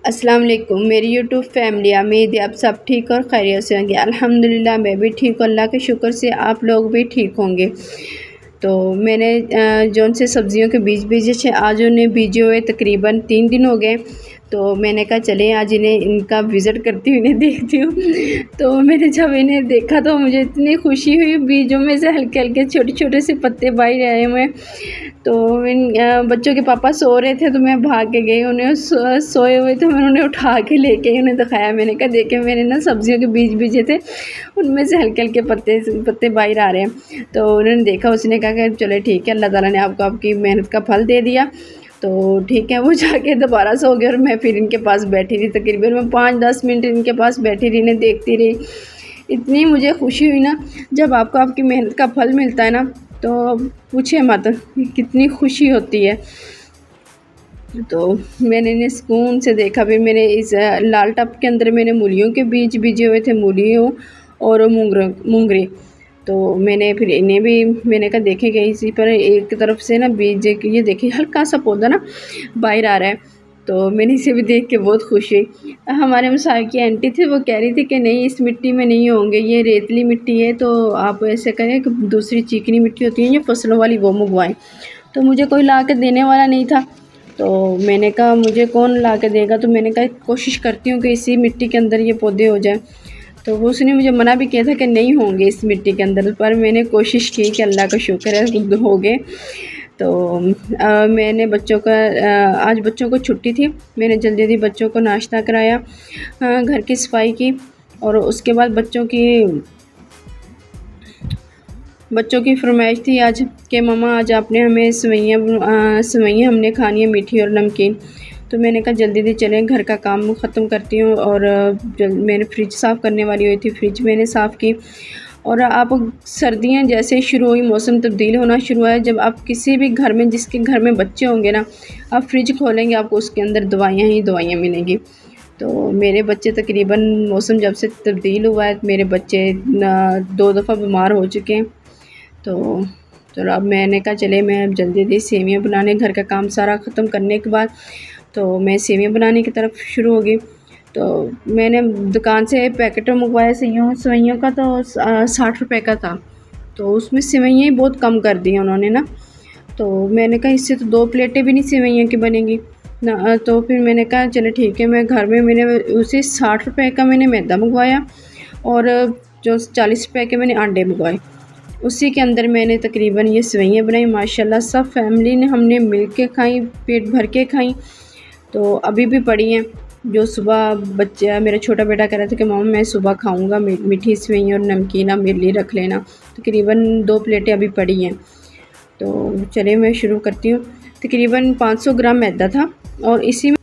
अस्सलाम वालेकुम मेरी यूट्यूब फैमिली, उम्मीद है आप सब ठीक और खैरियत से होंगे। अल्हम्दुलिल्लाह मैं भी ठीक हूँ, अल्लाह के शुक्र से आप लोग भी ठीक होंगे। तो मैंने जौन से सब्ज़ियों के बीज बीजे थे आज उन्हें बीजे हुए तकरीबन 3 दिन हो गए। तो मैंने कहा चलें आज इन्हें इनका विज़िट करती हूँ, इन्हें देखती हूँ। तो मैंने जब इन्हें देखा तो मुझे इतनी खुशी हुई, बीजों में से हल्के हल्के छोटे छोटे से पत्ते बाहर आए हुए हैं। तो बच्चों के पापा सो रहे थे तो मैं भाग के गई, उन्हें सोए हुए थे, मैंने उन्हें उठा के लेके उन्हें दिखाया। मैंने कहा देखे मैंने ना सब्जियों के बीज बीजे थे, उनमें से हल्के हल्के पत्ते पत्ते बाहर आ रहे हैं। तो उन्होंने देखा, उसने कहा कि चलो ठीक है, अल्लाह ताला ने आपको आपकी मेहनत का फल दे दिया। तो ठीक है, वो जाके दोबारा सो गए और मैं फिर इनके पास बैठी रही। तकरीबन मैं 5-10 मिनट इनके पास बैठी रही, इन्हें देखती रही। इतनी मुझे खुशी हुई ना, जब आपको आपकी मेहनत का फल मिलता है ना तो पूछे मत कितनी खुशी होती है। तो मैंने इन्हें सुकून से देखा। फिर मैंने इस लाल टब के अंदर मैंने मूलियों के बीज बीजे हुए थे, मूलियों और मूंगरे। तो मैंने फिर इन्हें भी मैंने कहा देखेंगे, इसी पर एक तरफ से ना बीज ये देखिए हल्का सा पौधा ना बाहर आ रहा है। तो मैंने इसे भी देख के बहुत खुश हुई। हमारे मसाई की आंटी थी, वो कह रही थी कि नहीं इस मिट्टी में नहीं होंगे, ये रेतली मिट्टी है, तो आप ऐसे करें कि दूसरी चिकनी मिट्टी होती है ये फसलों वाली, वो मंगवाएं। तो मुझे कोई ला के देने वाला नहीं था, तो मैंने कहा मुझे कौन ला के देगा। तो मैंने कहा कोशिश करती हूँ कि इसी मिट्टी के अंदर ये पौधे हो जाए। तो वो उसने मुझे मना भी किया था कि नहीं होंगे इस मिट्टी के अंदर, पर मैंने कोशिश की कि अल्लाह का शुक्र है हो गए। तो मैंने बच्चों का आज बच्चों को छुट्टी थी, मैंने जल्दी जल्दी बच्चों को नाश्ता कराया, घर की सफाई की, और उसके बाद बच्चों की फरमाइश थी आज कि मम्मा आज आपने हमें सेवइयाँ हमने खानी है, मीठी और नमकीन। तो मैंने कहा जल्दी जल्दी चलें, घर का काम ख़त्म करती हूँ। और मैंने फ्रिज साफ़ करने वाली हुई थी, फ्रिज मैंने साफ़ की। और आप सर्दियाँ जैसे शुरू हुई, मौसम तब्दील होना शुरू हुआ है, जब आप किसी भी घर में जिसके घर में बच्चे होंगे ना, आप फ्रिज खोलेंगे आपको उसके अंदर दवाइयाँ ही दवाइयाँ मिलेंगी। तो मेरे बच्चे तकरीबन मौसम जब से तब्दील हुआ है, मेरे बच्चे 2 दफ़ा बीमार हो चुके हैं। तो चलो अब मैंने कहा चले मैं अब जल्दी जल्दी सेवियाँ बनाने, घर का काम सारा ख़त्म करने के बाद तो मैं सेवियाँ बनाने की तरफ शुरू हो गई। तो मैंने दुकान से पैकेट मंगवाया सेवइयों का, तो 60 रुपए का था। तो उसमें सेवइयाँ ही बहुत कम कर दी उन्होंने ना। तो मैंने कहा इससे तो 2 प्लेटें भी नहीं सेवइयों की बनेंगी ना। तो फिर मैंने कहा चलो ठीक है, मैं घर में मैंने उसी 60 रुपए का मैंने मैदा मंगवाया, और जो 40 रुपए के मैंने अंडे मंगवाए। उसी के अंदर मैंने तकरीबन ये सेवइयाँ बनाई। माशाल्लाह सब फैमिली ने हमने मिल के खाई, पेट भर के खाई। तो अभी भी पड़ी हैं, जो सुबह बच्चा मेरा छोटा बेटा कह रहा था कि मम्मा मैं सुबह खाऊंगा मीठी सेवइयाँ और नमकीन, आप मेरे लिए रख लेना। तकरीबन 2 प्लेटें अभी पड़ी हैं। तो चलिए मैं शुरू करती हूँ। तकरीबन 500 ग्राम मैदा था, और इसी में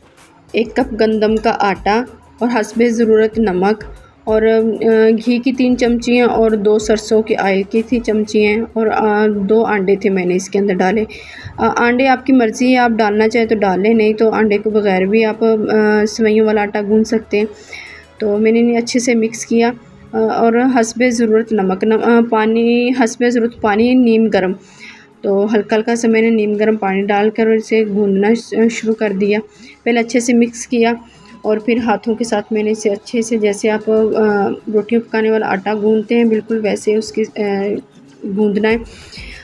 1 कप गंदम का आटा, और हस्बे ज़रूरत नमक, और घी की 3 चमचियाँ, और 2 सरसों की आयल की थी चमचियाँ, और 2 अंडे थे मैंने इसके अंदर डाले। अंडे आपकी मर्ज़ी है, आप डालना चाहे तो डाल लें, नहीं तो अंडे के बगैर भी आप सेवइयों वाला आटा गूँथ सकते हैं। तो मैंने इन्हें अच्छे से मिक्स किया, और हस्बे ज़रूरत नमक पानी, हस्बे ज़रूरत पानी नीम गर्म। तो हल्का हल्का सा मैंने नीम गर्म पानी डालकर इसे गूँथना शुरू कर दिया। पहले अच्छे से मिक्स किया, और फिर हाथों के साथ मैंने इसे अच्छे से, जैसे आप रोटियाँ पकाने वाला आटा गूँथते हैं बिल्कुल वैसे उसकी गूँथना है।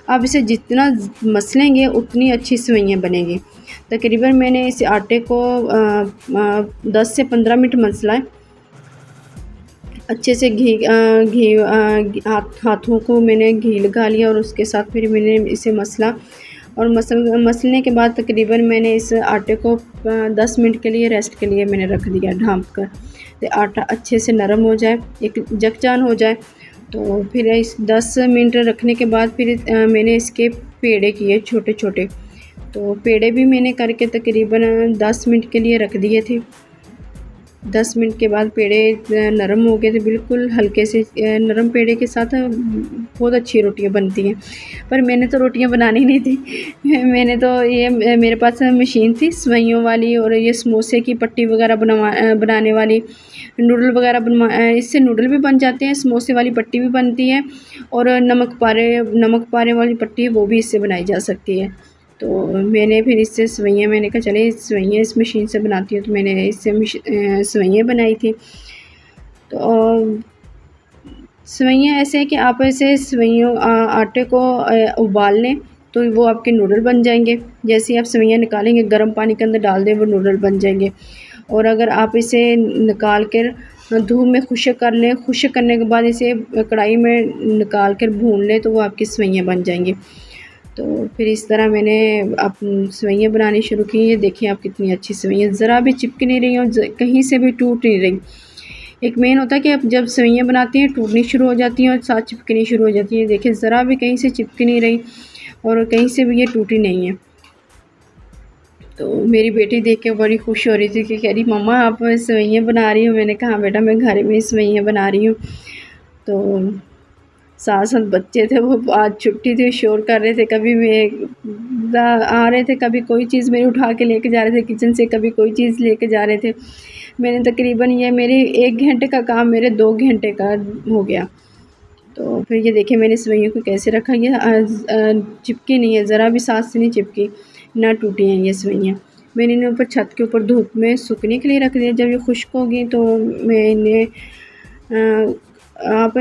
आप इसे जितना मसलेंगे उतनी अच्छी सेवइयाँ बनेंगी। तकरीबन मैंने इस आटे को 10 से 15 मिनट मसला है अच्छे से। हाथों को मैंने घी लगा लिया, और उसके साथ फिर मैंने इसे मसला, और मसलने के बाद तकरीबन मैंने इस आटे को 10 मिनट के लिए रेस्ट के लिए मैंने रख दिया ढाँप कर। तो आटा अच्छे से नरम हो जाए, एक जकजान हो जाए। तो फिर इस 10 मिनट रखने के बाद फिर मैंने इसके पेड़े किए छोटे छोटे। तो पेड़े भी मैंने करके तकरीबन 10 मिनट के लिए रख दिए थे। 10 मिनट के बाद पेड़े नरम हो गए थे बिल्कुल, हल्के से नरम पेड़े के साथ बहुत अच्छी रोटियां बनती हैं। पर मैंने तो रोटियां बनानी नहीं थी, मैंने तो ये मेरे पास मशीन थी सेवइयों वाली, और ये समोसे की पट्टी वगैरह बनाने वाली, नूडल वगैरह इससे नूडल भी बन जाते हैं, समोसे वाली पट्टी भी बनती है, और नमक पारे वाली पट्टी है वो भी इससे बनाई जा सकती है। तो मैंने फिर इससे सेवइयाँ, मैंने कहा चले सेवइयाँ इस मशीन से बनाती हूँ, तो मैंने इससे सेवइयाँ बनाई थी। तो सेवइयाँ ऐसे है कि आप ऐसे सेवइयों आटे को उबाल लें तो वो आपके नूडल बन जाएंगे। जैसे ही आप सेवइयाँ निकालेंगे गर्म पानी के अंदर डाल दें, वो नूडल बन जाएंगे। और अगर आप इसे निकाल कर धूप में खुश्क कर लें, खुश्क करने के बाद इसे कढ़ाई में निकाल कर भून लें तो वो आपकी सेवइयाँ बन जाएंगी। तो फिर इस तरह मैंने अब सेवइयाँ बनानी शुरू की। ये देखिए आप कितनी अच्छी सेवइयाँ, ज़रा भी चिपक नहीं रही और कहीं से भी टूट नहीं रही। एक मेन होता है कि आप जब सेवइयाँ बनाती हैं टूटनी शुरू हो जाती हैं और साथ चिपकनी शुरू हो जाती है। देखिए ज़रा भी कहीं से चिपक नहीं रही और कहीं से भी ये टूटी नहीं है। तो मेरी बेटी देख के बड़ी खुश हो रही थी कि कह रही मम्मा आप सेवइयाँ बना रही हो। मैंने कहा हाँ बेटा, मैं घर में सेवइयाँ बना रही हूँ। तो साथ साथ बच्चे थे, वो आज छुट्टी थी, शोर कर रहे थे, कभी आ रहे थे, कभी कोई चीज़ मेरी उठा के लेके जा रहे थे किचन से, कभी कोई चीज़ लेके जा रहे थे। मैंने तकरीबन ये मेरी 1 घंटे का काम मेरे 2 घंटे का हो गया। तो फिर ये देखिए मैंने सेवइयों को कैसे रखा, ये चिपकी नहीं है, ज़रा भी साथ से नहीं चिपकी, ना टूटी हैं ये सेवइयाँ। मैंने इन्हें ऊपर छत के ऊपर धूप में सूखने के लिए रख दिया। जब ये खुश्क होगी तो मैं इन्हें आप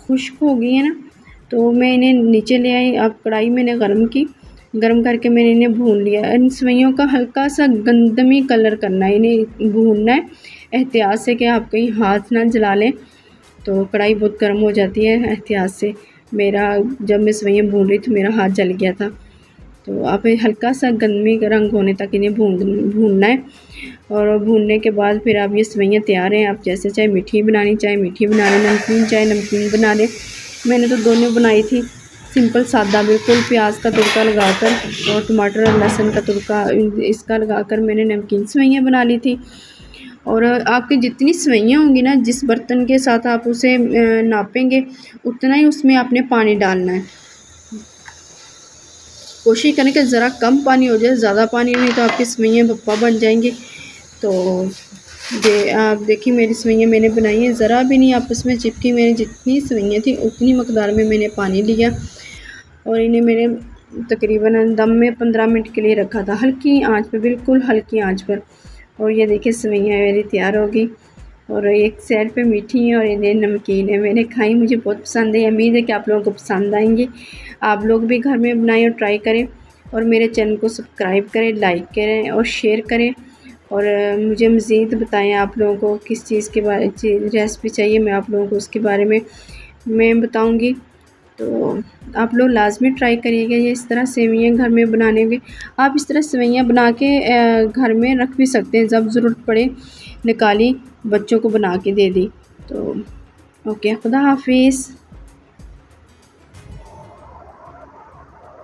खुश्क हो गई है ना, तो मैं इन्हें नीचे ले आई। अब कढ़ाई मैंने गर्म की, गर्म करके मैंने इन्हें भून लिया। इन सेवइयों का हल्का सा गंधमी कलर करना है, इन्हें भूनना है एहतियात से कि आप कहीं हाथ ना जला लें। तो कढ़ाई बहुत गर्म हो जाती है एहतियात से। मेरा जब मैं सेवइयाँ भून रही थी मेरा हाथ जल गया था। तो आप हल्का सा गंधमी रंग होने तक इन्हें भूनना है। और भूनने के बाद फिर आप ये सेवइयाँ तैयार हैं। आप जैसे चाहे मीठी बनानी चाहे मीठी बना लें, नमकीन चाहे नमकीन बना लें। मैंने तो दोनों बनाई थी, सिंपल सादा बिल्कुल, प्याज का तड़का लगाकर और टमाटर और लहसुन का तड़का इसका लगाकर मैंने नमकीन सेवइयाँ बना ली थी। और आपकी जितनी सेवइयाँ होंगी ना, जिस बर्तन के साथ आप उसे नापेंगे उतना ही उसमें आपने पानी डालना है। कोशिश करें कि ज़रा कम पानी हो जाए, ज़्यादा पानी नहीं तो आपकी सेवइयाँ भप्पा बन जाएंगी। तो ये आप देखिए मेरी सेवइयाँ मैंने बनाई हैं, ज़रा भी नहीं आपस में चिपकी। मेरी जितनी सेवइयाँ थी उतनी मकदार में मैंने पानी लिया और इन्हें मैंने तकरीबन दम में 15 मिनट के लिए रखा था, हल्की आंच पे, बिल्कुल हल्की आंच पर। और ये देखिए सेवइयाँ मेरी तैयार हो गई और एक साइड पे मीठी है और इन्हें नमकीन है। मैंने खाई, मुझे बहुत पसंद है। उम्मीद है कि आप लोगों को पसंद आएंगी। आप लोग भी घर में बनाएं और ट्राई करें और मेरे चैनल को सब्सक्राइब करें, लाइक करें और शेयर करें। और मुझे मज़ीद बताएं आप लोगों को किस चीज़ के बारे रेसिपी चाहिए, मैं आप लोगों को उसके बारे में मैं बताऊँगी। तो आप लोग लाज़मी ट्राई करिएगा ये इस तरह सेवइयाँ घर में बनाने के। आप इस तरह सेवइयाँ बना के घर में रख भी सकते हैं, जब ज़रूरत पड़े निकाली बच्चों को बना के दे दी। तो ओके, खुदा हाफिज़।